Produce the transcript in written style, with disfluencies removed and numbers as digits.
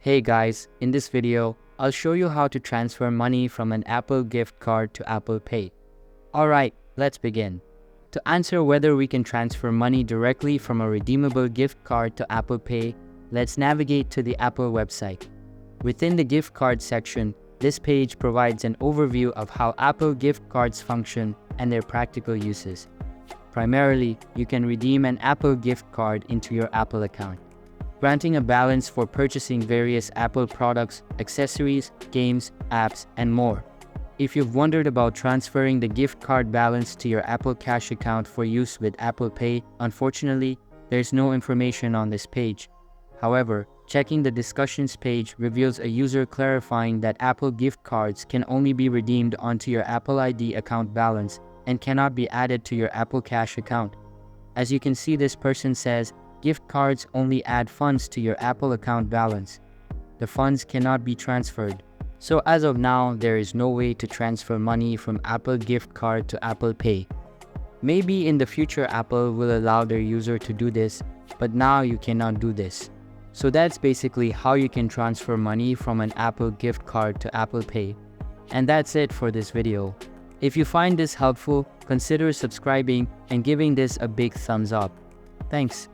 Hey guys, in this video, I'll show you how to transfer money from an Apple gift card to Apple Pay. Alright, let's begin. To answer whether we can transfer money directly from a redeemable gift card to Apple Pay, let's navigate to the Apple website. Within the gift card section, this page provides an overview of how Apple gift cards function and their practical uses. Primarily, you can redeem an Apple gift card into your Apple account, granting a balance for purchasing various Apple products, accessories, games, apps, and more. If you've wondered about transferring the gift card balance to your Apple Cash account for use with Apple Pay, unfortunately, there's no information on this page. However, checking the discussions page reveals a user clarifying that Apple gift cards can only be redeemed onto your Apple ID account balance and cannot be added to your Apple Cash account. As you can see, this person says, gift cards only add funds to your Apple account balance. The funds cannot be transferred. So as of now, there is no way to transfer money from Apple gift card to Apple Pay. Maybe in the future Apple will allow their user to do this, but now you cannot do this. So that's basically how you can transfer money from an Apple gift card to Apple Pay. And that's it for this video. If you find this helpful, consider subscribing and giving this a big thumbs up. Thanks.